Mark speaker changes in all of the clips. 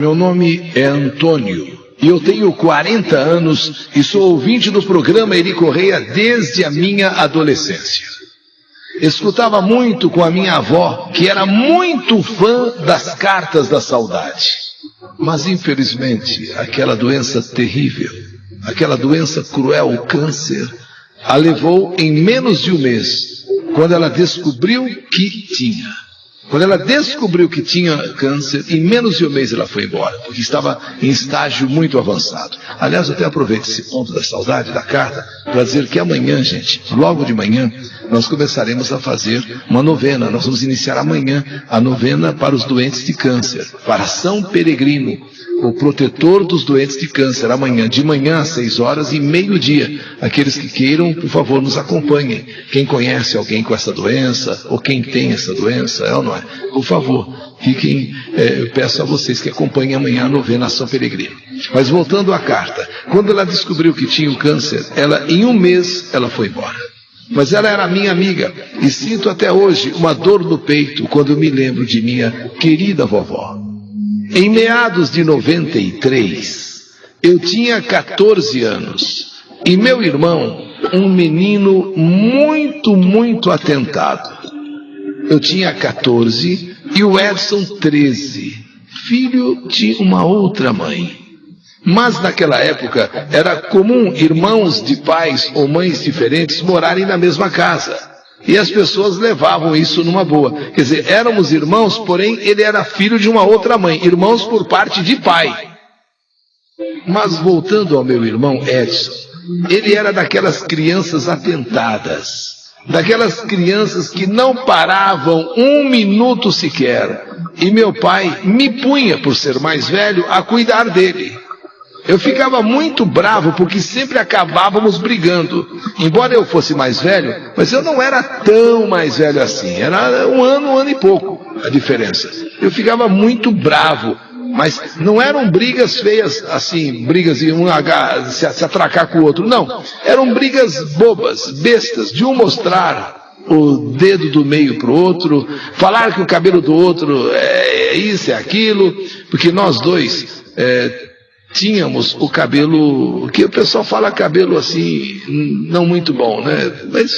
Speaker 1: Meu nome é Antônio e eu tenho 40 anos e sou ouvinte do programa Eri Correia desde a minha adolescência. Escutava muito com a minha avó, que era muito fã das cartas da saudade. Mas infelizmente, aquela doença terrível, aquela doença cruel, o câncer, a levou em menos de um mês, quando ela descobriu que tinha. Quando ela descobriu que tinha câncer, em menos de um mês ela foi embora, porque estava em estágio muito avançado. Aliás, eu até aproveito esse ponto da saudade, da carta, para dizer que amanhã, gente, logo de manhã, nós começaremos a fazer uma novena. Nós vamos iniciar amanhã a novena para os doentes de câncer, para São Peregrino, o protetor dos doentes de câncer, amanhã, de manhã às 6 horas e meio-dia. Aqueles que queiram, por favor, nos acompanhem. Quem conhece alguém com essa doença, ou quem tem essa doença, é ou não é? Por favor, fiquem, eu peço a vocês que acompanhem amanhã a novena a São Peregrino. Mas voltando à carta, quando ela descobriu que tinha o câncer, em um mês, ela foi embora. Mas ela era minha amiga, e sinto até hoje uma dor no peito quando me lembro de minha querida vovó. Em meados de 93, eu tinha 14 anos, e meu irmão, um menino muito atentado. Eu tinha 14 e o Edson 13, filho de uma outra mãe. Mas naquela época era comum irmãos de pais ou mães diferentes morarem na mesma casa. E as pessoas levavam isso numa boa. Quer dizer, éramos irmãos, porém ele era filho de uma outra mãe. Irmãos por parte de pai. Mas voltando ao meu irmão Edson, ele era daquelas crianças atentadas. Daquelas crianças que não paravam um minuto sequer. E meu pai me punha, por ser mais velho, a cuidar dele. Eu ficava muito bravo porque sempre acabávamos brigando. Embora eu fosse mais velho, mas eu não era tão mais velho assim. Era um ano e pouco a diferença. Eu ficava muito bravo, mas não eram brigas feias assim, brigas de um se atracar com o outro. Não, eram brigas bobas, bestas, de um mostrar o dedo do meio para o outro, falar que o cabelo do outro é isso, é aquilo, porque nós dois... tínhamos o cabelo, que o pessoal fala cabelo assim, não muito bom, né? Mas,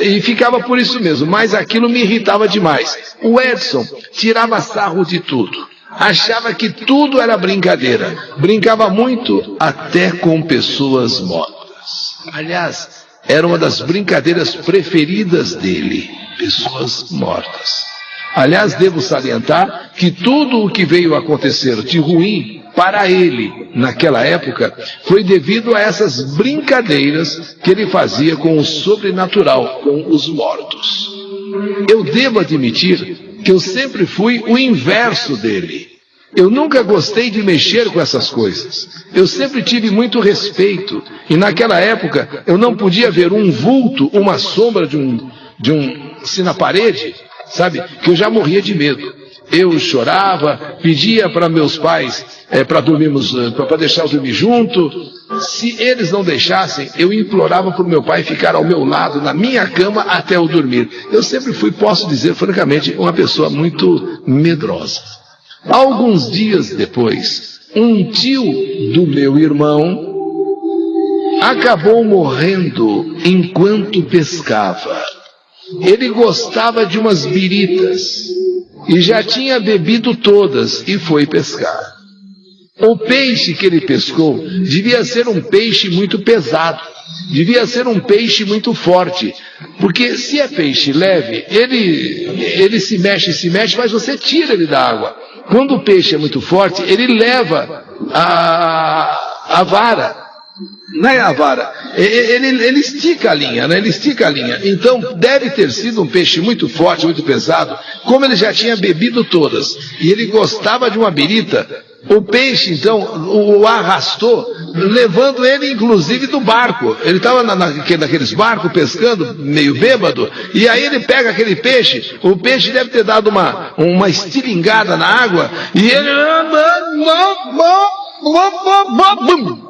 Speaker 1: e ficava por isso mesmo, mas aquilo me irritava demais. O Edson tirava sarro de tudo, achava que tudo era brincadeira, brincava muito até com pessoas mortas. Aliás, era uma das brincadeiras preferidas dele, pessoas mortas. Aliás, devo salientar que tudo o que veio a acontecer de ruim para ele, naquela época, foi devido a essas brincadeiras que ele fazia com o sobrenatural, com os mortos. Eu devo admitir que eu sempre fui o inverso dele. Eu nunca gostei de mexer com essas coisas. Eu sempre tive muito respeito. E naquela época, eu não podia ver um vulto, uma sombra assim na parede, sabe, que eu já morria de medo. Eu chorava, pedia para meus pais para deixar eu dormir junto. Se eles não deixassem, eu implorava para o meu pai ficar ao meu lado, na minha cama, até eu dormir. Eu sempre fui, posso dizer francamente, uma pessoa muito medrosa. Alguns dias depois, um tio do meu irmão acabou morrendo enquanto pescava. Ele gostava de umas biritas e já tinha bebido todas e foi pescar. O peixe que ele pescou devia ser um peixe muito pesado, devia ser um peixe muito forte, porque se é peixe leve, ele se mexe, mas você tira ele da água. Quando o peixe é muito forte, ele leva a vara. Não é a vara, ele estica a linha, né? Ele estica a linha. Então deve ter sido um peixe muito forte, muito pesado. Como ele já tinha bebido todas e ele gostava de uma birita, o peixe então o arrastou, levando ele inclusive do barco. Ele estava naqueles barcos pescando, meio bêbado, e aí ele pega aquele peixe. O peixe deve ter dado uma estilingada na água e ele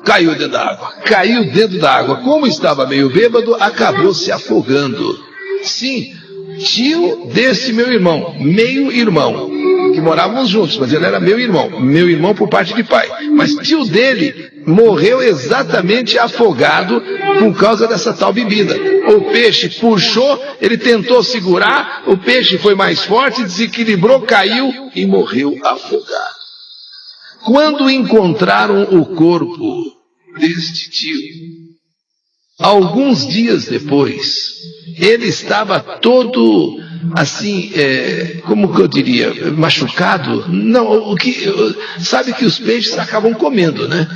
Speaker 1: caiu dentro da água. Caiu dentro da água. Como estava meio bêbado, acabou se afogando. Sim, tio desse meu irmão, meio irmão. que morávamos juntos, mas ele era meu irmão por parte de pai. Mas tio dele morreu exatamente afogado por causa dessa tal bebida. O peixe puxou, ele tentou segurar, o peixe foi mais forte, desequilibrou, caiu e morreu afogado. Quando encontraram o corpo deste tio, alguns dias depois, ele estava todo assim, como que eu diria, machucado. Não, sabe que os peixes acabam comendo, né?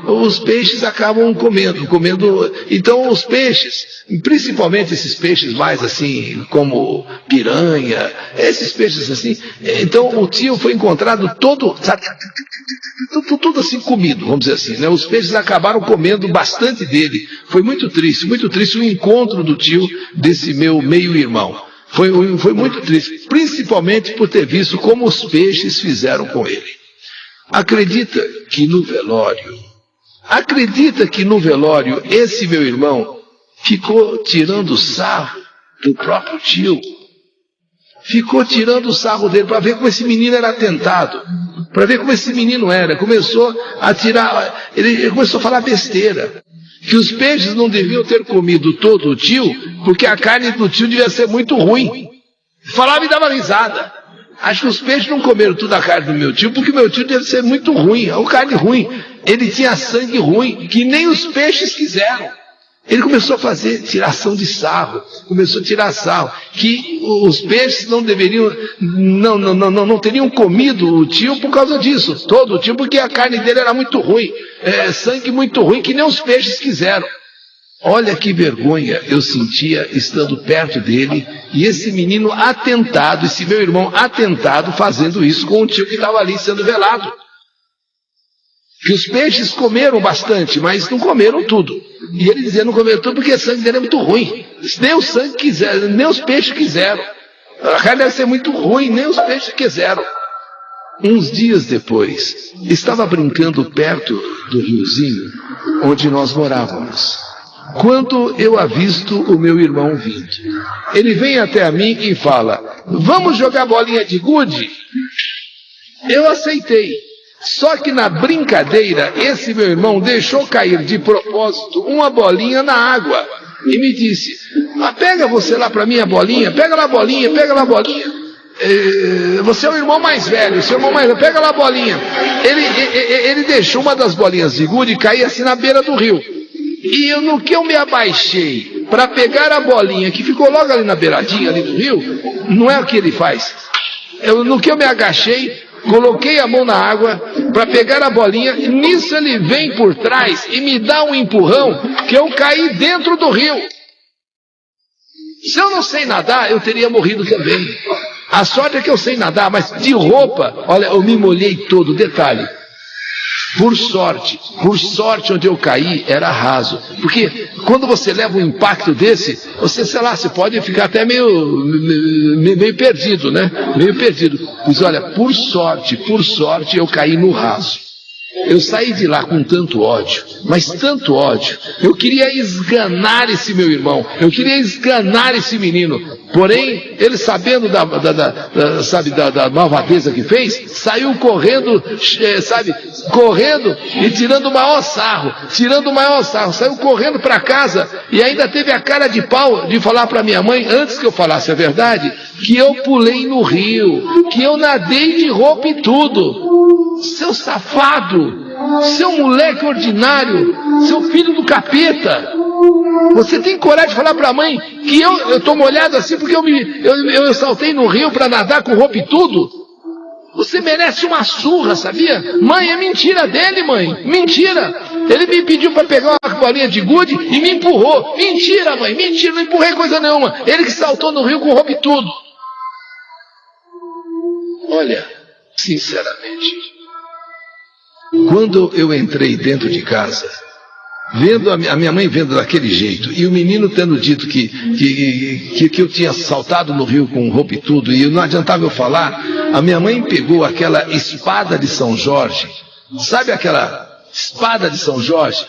Speaker 1: Os peixes acabam comendo. Então os peixes, principalmente esses peixes mais assim, como piranha, esses peixes assim, então o tio foi encontrado todo, sabe, tudo assim comido, vamos dizer assim, né? Os peixes acabaram comendo bastante dele. Foi muito triste o encontro do tio desse meu meio-irmão. Foi muito triste, principalmente por ter visto como os peixes fizeram com ele. Acredita que no velório esse meu irmão ficou tirando sarro do próprio tio. Ficou tirando sarro dele para ver como esse menino era atentado, para ver como esse menino era. Começou a tirar, ele começou a falar besteira, que os peixes não deviam ter comido todo o tio, porque a carne do tio devia ser muito ruim. Falava e dava risada. Acho que os peixes não comeram toda a carne do meu tio, porque meu tio deve ser muito ruim, é uma carne ruim. Ele tinha sangue ruim, que nem os peixes quiseram. Ele começou a fazer tiração de sarro, que os peixes não deveriam, não teriam comido o tio por causa disso, todo o tio, porque a carne dele era muito ruim, sangue muito ruim, que nem os peixes quiseram. Olha que vergonha eu sentia estando perto dele, e esse menino atentado, esse meu irmão atentado, fazendo isso com o tio que estava ali sendo velado. Que os peixes comeram bastante, mas não comeram tudo. E ele dizia, não comeram tudo porque o sangue dele é muito ruim. Nem o sangue quiseram, nem os peixes quiseram. A carne deve ser muito ruim, nem os peixes quiseram. Uns dias depois, estava brincando perto do riozinho onde nós morávamos, quando eu avisto o meu irmão vindo. Ele vem até a mim e fala, vamos jogar bolinha de gude? Eu aceitei. Só que na brincadeira, esse meu irmão deixou cair de propósito uma bolinha na água e me disse, pega você lá para mim a bolinha, pega lá a bolinha, você é o irmão mais velho, pega lá a bolinha. Ele deixou uma das bolinhas de gude cair assim na beira do rio. E no que eu me abaixei para pegar a bolinha, que ficou logo ali na beiradinha ali do rio, não é o que ele faz. No que eu me agachei, coloquei a mão na água para pegar a bolinha, e nisso ele vem por trás e me dá um empurrão que eu caí dentro do rio. Se eu não sei nadar, eu teria morrido também. A sorte é que eu sei nadar, mas de roupa, olha, eu me molhei todo. Detalhe, por sorte onde eu caí era raso, porque quando você leva um impacto desse, você, sei lá, você pode ficar até meio perdido, né? Meio perdido. Mas olha, por sorte eu caí no raso. Eu saí de lá com tanto ódio, mas tanto ódio. Eu queria esganar esse meu irmão, eu queria esganar esse menino. Porém, ele sabendo da malvadeza que fez, saiu correndo, correndo e tirando o maior sarro, saiu correndo para casa e ainda teve a cara de pau de falar para minha mãe, antes que eu falasse a verdade, que eu pulei no rio, que eu nadei de roupa e tudo. Seu safado, seu moleque ordinário, seu filho do capeta, você tem coragem de falar para a mãe que eu estou molhado assim porque eu saltei no rio para nadar com roupa e tudo? Você merece uma surra, sabia? Mãe, é mentira dele, mãe, mentira. Ele me pediu para pegar uma bolinha de gude e me empurrou. Mentira, mãe, mentira, não empurrei coisa nenhuma. Ele que saltou no rio com roupa e tudo. Olha, sinceramente, quando eu entrei dentro de casa, vendo a minha mãe vendo daquele jeito, e o menino tendo dito que eu tinha saltado no rio com roupa e tudo, e não adiantava eu falar, a minha mãe pegou aquela espada de São Jorge, sabe aquela espada de São Jorge?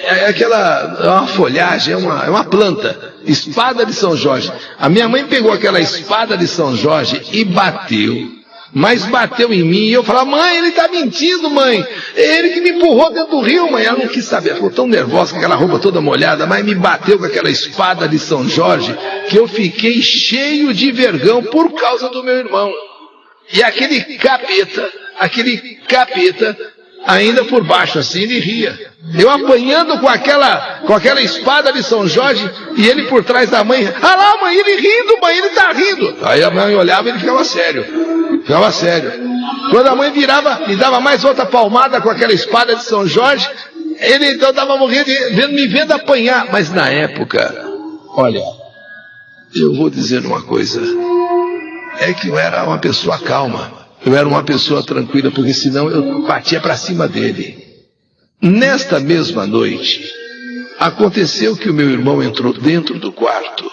Speaker 1: É uma folhagem, é uma planta. Espada de São Jorge. A minha mãe pegou aquela espada de São Jorge e bateu. Mas bateu em mim e eu falava, mãe, ele está mentindo, mãe. É ele que me empurrou dentro do rio, mãe. Ela não quis saber, ela ficou tão nervosa com aquela roupa toda molhada, mas me bateu com aquela espada de São Jorge que eu fiquei cheio de vergão por causa do meu irmão. E aquele capeta, ainda por baixo assim, ele ria. Eu apanhando com aquela espada de São Jorge e ele por trás da mãe. Ah lá, mãe, ele rindo, mãe, ele tá rindo. Aí a mãe olhava e ele ficava sério. Quando a mãe virava, me dava mais outra palmada com aquela espada de São Jorge, ele então estava morrendo, me vendo apanhar. Mas na época, olha, eu vou dizer uma coisa, é que eu era uma pessoa calma, eu era uma pessoa tranquila, porque senão eu batia para cima dele. Nesta mesma noite, aconteceu que o meu irmão entrou dentro do quarto,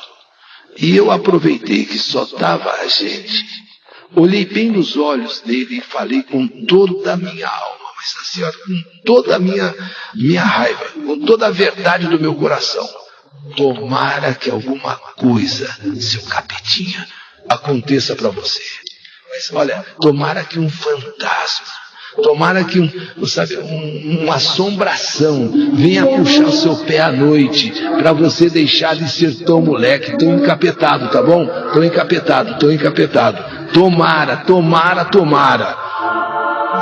Speaker 1: e eu aproveitei que só estava a gente. Olhei bem nos olhos dele e falei com toda a minha alma, mas assim, ó, com toda a minha raiva, com toda a verdade do meu coração. Tomara que alguma coisa, seu capetinha, aconteça para você. Mas olha, tomara que um fantasma, tomara que uma assombração venha puxar o seu pé à noite, para você deixar de ser tão moleque, tão encapetado, tá bom? Tão encapetado. Tomara.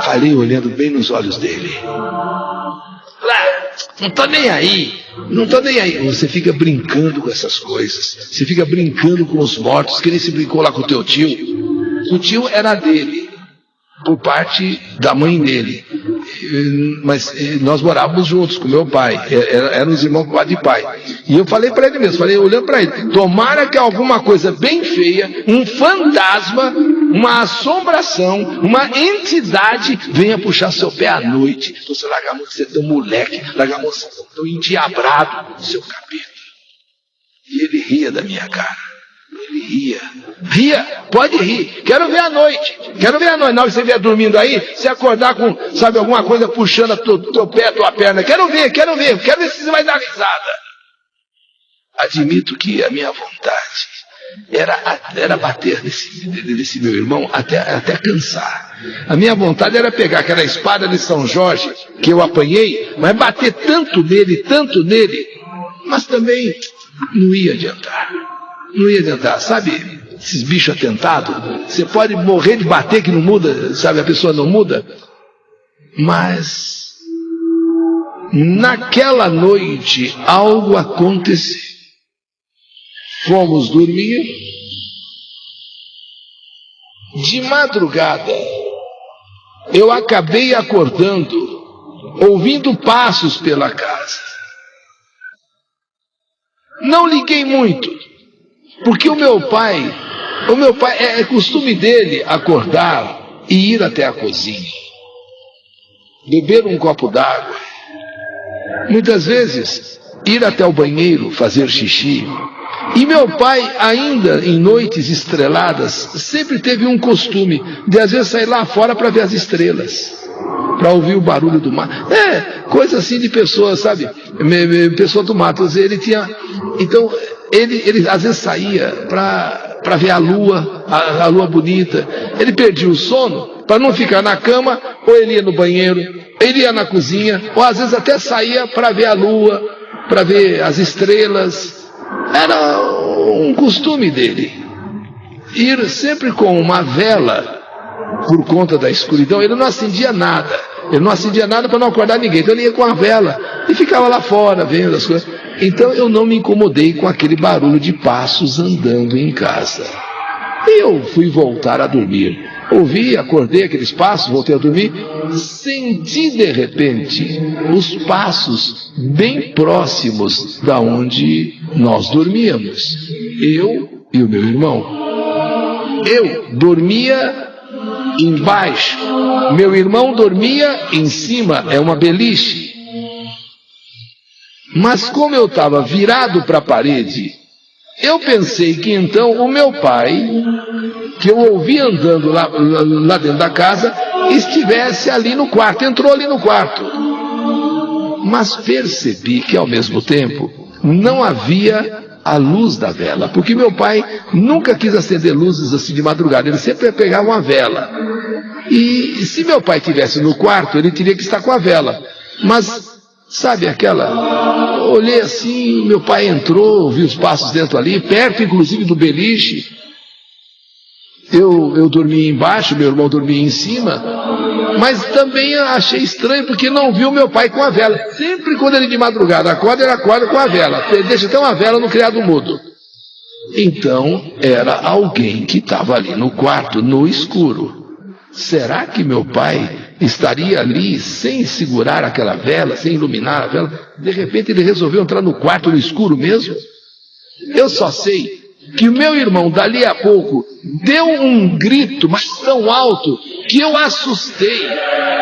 Speaker 1: Falei olhando bem nos olhos dele. Não tô nem aí. Você fica brincando com essas coisas. Você fica brincando com os mortos, que nem se brincou lá com o teu tio. O tio era dele, por parte da mãe dele. Mas nós morávamos juntos com meu pai. Éramos irmãos de pai. E eu falei para ele mesmo, olhando para ele, tomara que alguma coisa bem feia, um fantasma, uma assombração, uma entidade venha puxar seu pé à noite. Então você larga a mão de ser tão moleque, larga a mão de ser tão endiabrado, seu capeta. E ele ria da minha cara. Ele ria, pode rir, quero ver à noite, na hora que você vier dormindo aí, você acordar com, sabe, alguma coisa puxando a teu pé, a tua perna, quero ver se você vai dar risada. Admito que a minha vontade era bater nesse meu irmão até cansar. A minha vontade era pegar aquela espada de São Jorge que eu apanhei, mas bater tanto nele, mas também não ia adiantar, sabe? Esses bichos atentados, você pode morrer de bater que não muda, sabe? A pessoa não muda. Mas naquela noite algo aconteceu. Fomos dormir. De madrugada eu acabei acordando, ouvindo passos pela casa. Não liguei muito, porque o meu pai é costume dele acordar e ir até a cozinha, beber um copo d'água, muitas vezes ir até o banheiro fazer xixi. E meu pai, ainda em noites estreladas, sempre teve um costume de às vezes sair lá fora para ver as estrelas, para ouvir o barulho do mar. Coisa assim de pessoa, sabe? Pessoa do mato. Ele tinha. Então, ele às vezes saía para ver a lua bonita. Ele perdia o sono, para não ficar na cama, ou ele ia no banheiro, ele ia na cozinha, ou às vezes até saía para ver a lua, para ver as estrelas. Era um costume dele ir sempre com uma vela, por conta da escuridão. Ele não acendia nada para não acordar ninguém, então ele ia com a vela e ficava lá fora vendo as coisas. Então eu não me incomodei com aquele barulho de passos andando em casa. E eu fui voltar a dormir. Ouvi, acordei aqueles passos, voltei a dormir, senti de repente os passos bem próximos da onde nós dormíamos, eu e o meu irmão. Eu dormia embaixo, meu irmão dormia em cima, é uma beliche. Mas como eu estava virado para a parede, eu pensei que então o meu pai, que eu ouvi andando lá dentro da casa, estivesse ali no quarto, entrou ali no quarto. mas percebi que ao mesmo tempo não havia a luz da vela, porque meu pai nunca quis acender luzes assim de madrugada, ele sempre pegava uma vela. E se meu pai estivesse no quarto, ele teria que estar com a vela. Mas, sabe aquela... Olhei assim, meu pai entrou, vi os passos dentro ali, perto inclusive do beliche. Eu dormia embaixo, meu irmão dormia em cima, mas também achei estranho porque não viu meu pai com a vela. Sempre quando ele de madrugada acorda, ele acorda com a vela. Ele deixa até uma vela no criado mudo. Então era alguém que estava ali no quarto, no escuro. Será que meu pai estaria ali sem segurar aquela vela, sem iluminar a vela? De repente ele resolveu entrar no quarto no escuro mesmo? Eu só sei que o meu irmão, dali a pouco, deu um grito, mas tão alto, que eu assustei.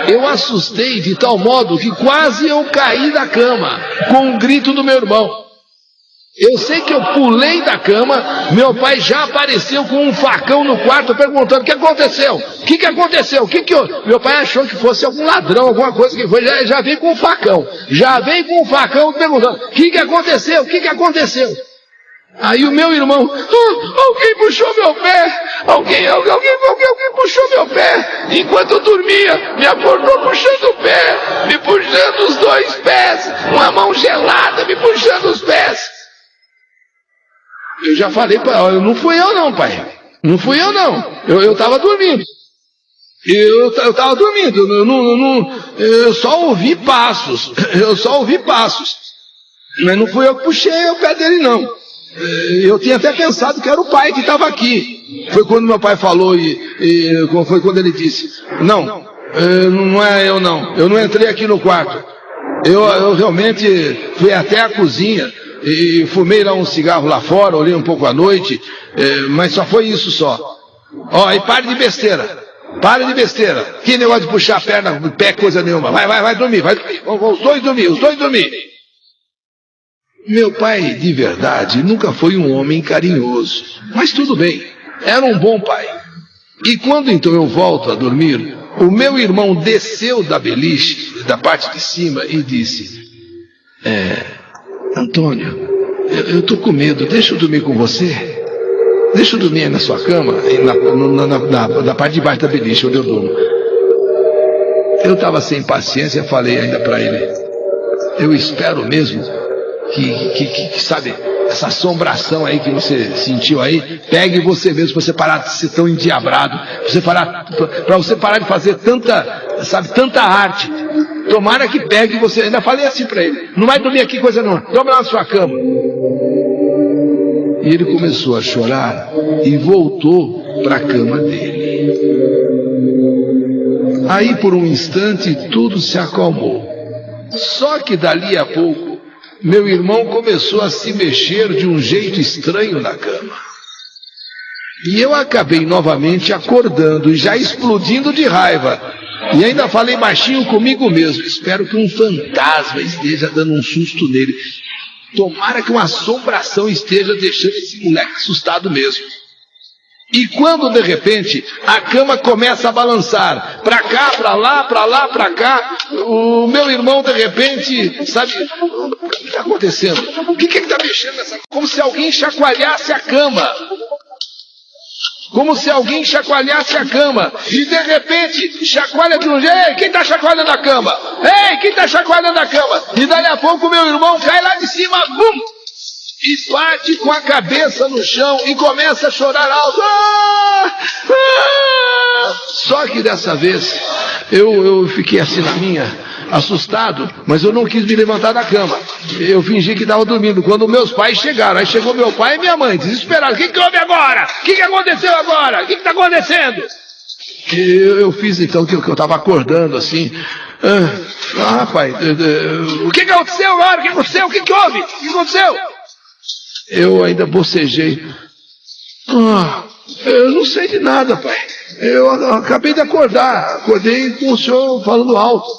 Speaker 1: Eu assustei de tal modo que quase eu caí da cama, com um grito do meu irmão. Eu sei que eu pulei da cama, meu pai já apareceu com um facão no quarto, perguntando: o que aconteceu? O que aconteceu? Meu pai achou que fosse algum ladrão, alguma coisa que foi, já veio com um facão. Já veio com um facão perguntando: o que aconteceu? O que aconteceu? Aí o meu irmão: alguém puxou meu pé, alguém puxou meu pé, enquanto eu dormia, me acordou puxando o pé, me puxando os dois pés, uma mão gelada me puxando os pés. Eu já falei para ele: não fui eu não, pai, não fui eu não, eu estava dormindo. Eu estava dormindo, eu só ouvi passos, mas não fui eu que puxei o pé dele não. Eu tinha até pensado que era o pai que estava aqui. Foi quando meu pai falou foi quando ele disse: não é eu não. Eu não entrei aqui no quarto. Eu realmente fui até a cozinha e fumei lá um cigarro lá fora, olhei um pouco à noite, mas só foi isso só. E pare de besteira. Para de besteira. Que negócio de puxar a perna, pé, coisa nenhuma. Vai dormir. Vamos os dois dormir. Meu pai, de verdade, nunca foi um homem carinhoso, mas tudo bem, era um bom pai. E quando então eu volto a dormir, o meu irmão desceu da beliche, da parte de cima, e disse: Antônio, eu estou com medo, deixa eu dormir com você? Deixa eu dormir aí na sua cama, na parte de baixo da beliche, onde eu durmo. Eu estava sem paciência, falei ainda para ele: eu espero mesmo que sabe, essa assombração aí que você sentiu aí, pegue você mesmo, para você parar de ser tão endiabrado, para você parar de fazer tanta arte. Tomara que pegue você. Ainda falei assim para ele: não vai dormir aqui coisa não, dorme lá na sua cama. E ele começou a chorar e voltou para a cama dele. Aí por um instante tudo se acalmou. Só que dali a pouco meu irmão começou a se mexer de um jeito estranho na cama. E eu acabei novamente acordando e já explodindo de raiva. E ainda falei baixinho comigo mesmo: espero que um fantasma esteja dando um susto nele. Tomara que uma assombração esteja deixando esse moleque assustado mesmo. E quando de repente a cama começa a balançar, pra cá, pra lá, pra cá, o meu irmão de repente, sabe, o que está acontecendo? O que está mexendo nessa cama? Como se alguém chacoalhasse a cama. Como se alguém chacoalhasse a cama. E de repente chacoalha de um jeito: ei, quem está chacoalhando a cama? Ei, quem está chacoalhando a cama? E daí a pouco o meu irmão cai lá de cima, bum! E bate com a cabeça no chão e começa a chorar alto. Só que dessa vez eu fiquei assim na minha, assustado, mas eu não quis me levantar da cama. Eu fingi que estava dormindo. Quando meus pais chegaram, aí chegou meu pai e minha mãe, desesperados: o que houve agora? O que aconteceu agora? O que está acontecendo? Eu fiz então que eu estava acordando assim. Pai, o que aconteceu agora? O que aconteceu? O que houve? O que aconteceu? Eu ainda bocejei: eu não sei de nada, pai. Eu acabei de acordar. Acordei com o senhor falando alto.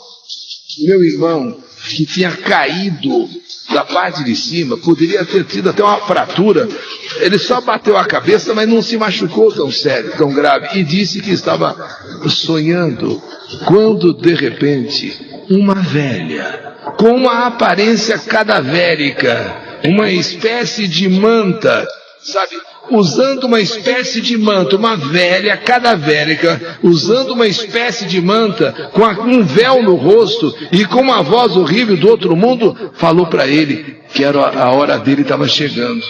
Speaker 1: Meu irmão, que tinha caído da parte de cima, poderia ter tido até uma fratura. Ele só bateu a cabeça, mas não se machucou tão sério, tão grave. E disse que estava sonhando, quando de repente uma velha, com uma aparência cadavérica, uma espécie de manta, sabe? Usando uma espécie de manta, uma velha cadavérica, usando uma espécie de manta, com um véu no rosto e com uma voz horrível do outro mundo, falou para ele que a hora dele estava chegando.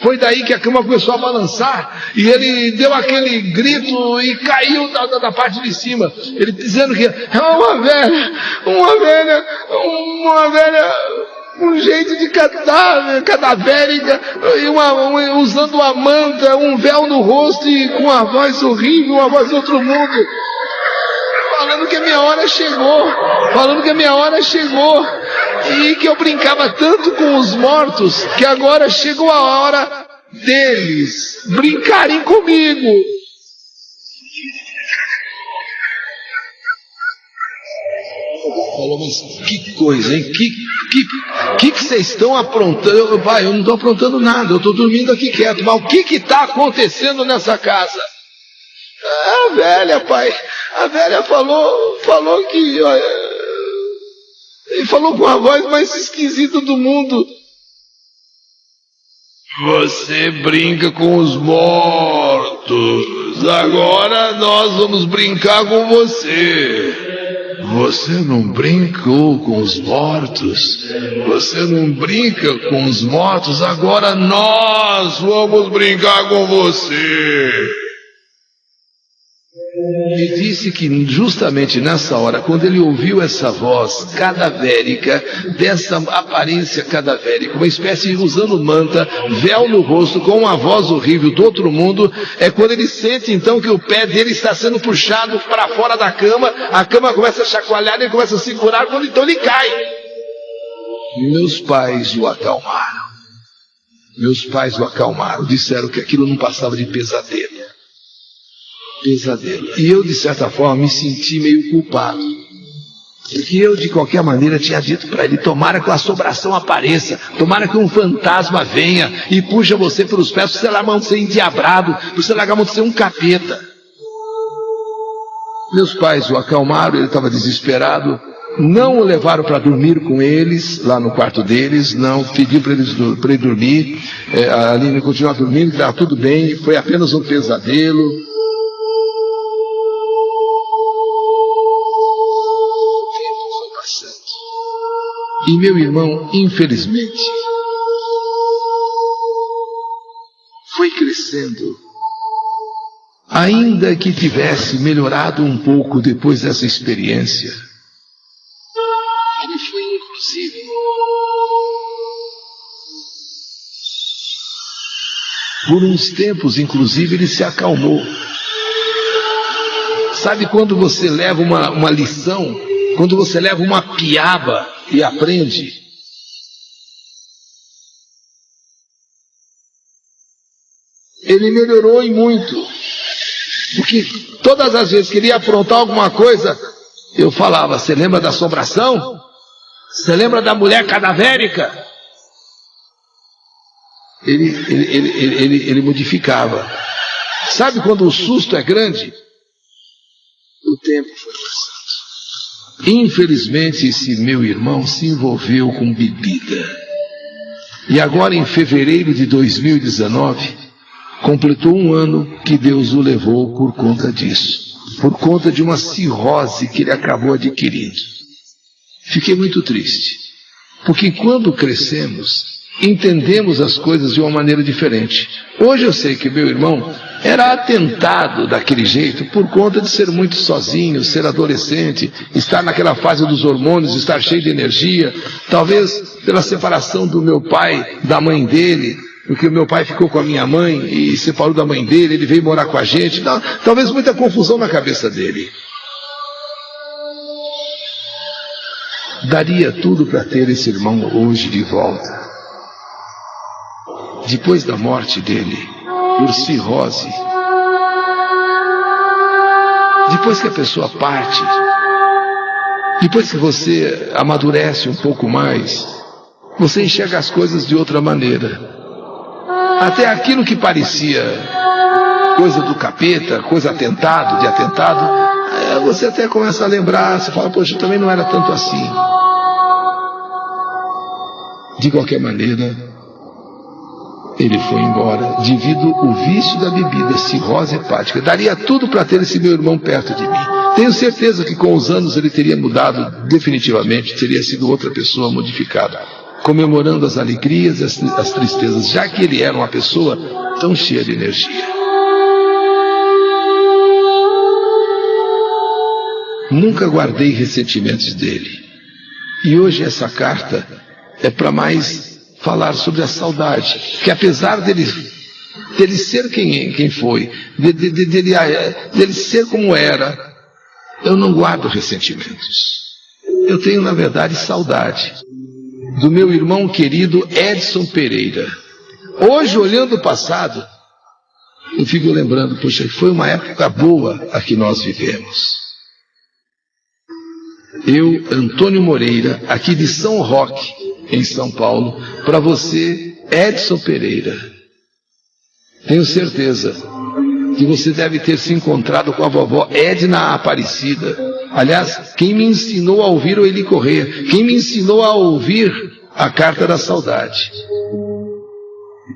Speaker 1: Foi daí que a cama começou a balançar e ele deu aquele grito e caiu da parte de cima. Ele dizendo que é uma velha, um jeito de cadavérica, e usando uma manta, um véu no rosto e com uma voz horrível, uma voz do outro mundo. Falando que a minha hora chegou, e que eu brincava tanto com os mortos, que agora chegou a hora deles brincarem comigo. Falou, mas que coisa, hein? Que vocês estão aprontando? Pai, eu não estou aprontando nada, eu estou dormindo aqui quieto, mas o que está acontecendo nessa casa? A velha, pai, a velha falou que... Ele falou com a voz mais esquisita do mundo. Você brinca com os mortos, agora nós vamos brincar com você. Você não brincou com os mortos, você não brinca com os mortos, agora nós vamos brincar com você. E disse que justamente nessa hora, quando ele ouviu essa voz cadavérica, dessa aparência cadavérica, uma espécie de usando manta, véu no rosto, com uma voz horrível do outro mundo, é quando ele sente então que o pé dele está sendo puxado para fora da cama, a cama começa a chacoalhar, ele começa a segurar, quando então ele cai. Meus pais o acalmaram. Disseram que aquilo não passava de pesadelo. E eu, de certa forma, me senti meio culpado. Porque eu, de qualquer maneira, tinha dito para ele: tomara que a assombração apareça, tomara que um fantasma venha e puxa você pelos pés, para você largar de ser endiabrado, para você largar de ser um capeta. Meus pais o acalmaram, ele estava desesperado, não o levaram para dormir com eles, lá no quarto deles, não, pediu para ele dormir, a Aline continuou dormindo, estava tudo bem, foi apenas um pesadelo. E meu irmão, infelizmente, foi crescendo. Ainda que tivesse melhorado um pouco depois dessa experiência, ele foi inclusive. Por uns tempos, inclusive, ele se acalmou. Sabe quando você leva uma lição, quando você leva uma piaba e aprende? Ele melhorou em muito. Porque todas as vezes que ele ia aprontar alguma coisa, eu falava: você lembra da assombração? Você lembra da mulher cadavérica? Ele modificava. Sabe quando o susto é grande? O tempo foi passando. Infelizmente, esse meu irmão se envolveu com bebida. E agora, em fevereiro de 2019, completou um ano que Deus o levou por conta disso. Por conta de uma cirrose que ele acabou adquirindo. Fiquei muito triste. Porque quando crescemos, entendemos as coisas de uma maneira diferente. Hoje eu sei que meu irmão era atentado daquele jeito por conta de ser muito sozinho, ser adolescente, estar naquela fase dos hormônios, estar cheio de energia, talvez pela separação do meu pai, da mãe dele, porque o meu pai ficou com a minha mãe e separou da mãe dele, ele veio morar com a gente, talvez muita confusão na cabeça dele. Daria tudo para ter esse irmão hoje de volta. Depois da morte dele, por cirrose, depois que a pessoa parte, depois que você amadurece um pouco mais, você enxerga as coisas de outra maneira. Até aquilo que parecia coisa do capeta, coisa de atentado, você até começa a lembrar, você fala, poxa, também não era tanto assim. De qualquer maneira, ele foi embora, devido ao vício da bebida, cirrose hepática. Daria tudo para ter esse meu irmão perto de mim. Tenho certeza que com os anos ele teria mudado definitivamente, teria sido outra pessoa modificada, comemorando as alegrias e as tristezas, já que ele era uma pessoa tão cheia de energia. Nunca guardei ressentimentos dele. E hoje essa carta é para mais falar sobre a saudade, que apesar dele ser quem foi, dele ser como era, eu não guardo ressentimentos. Eu tenho, na verdade, saudade do meu irmão querido Edson Pereira. Hoje, olhando o passado, eu fico lembrando, poxa, foi uma época boa a que nós vivemos. Eu, Antônio Moreira, aqui de São Roque, em São Paulo, para você, Edson Pereira. Tenho certeza que você deve ter se encontrado com a vovó Edna Aparecida. Aliás, quem me ensinou a ouvir o Eli Correia, quem me ensinou a ouvir a Carta da Saudade.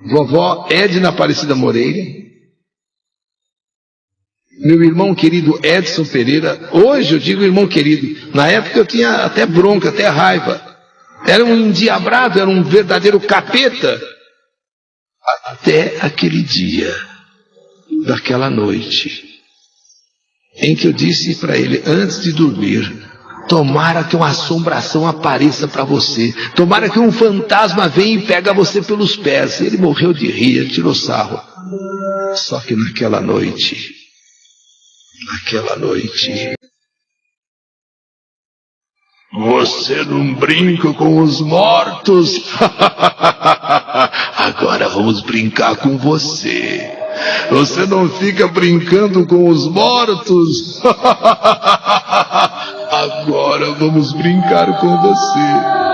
Speaker 1: Vovó Edna Aparecida Moreira. Meu irmão querido Edson Pereira. Hoje eu digo irmão querido. Na época eu tinha até bronca, até raiva. Era um endiabrado, era um verdadeiro capeta. Até aquele dia, daquela noite, em que eu disse para ele, antes de dormir, tomara que uma assombração apareça para você. Tomara que um fantasma venha e pega você pelos pés. Ele morreu de rir, tirou sarro. Só que naquela noite, você não brinca com os mortos? Agora vamos brincar com você. Você não fica brincando com os mortos? Agora vamos brincar com você.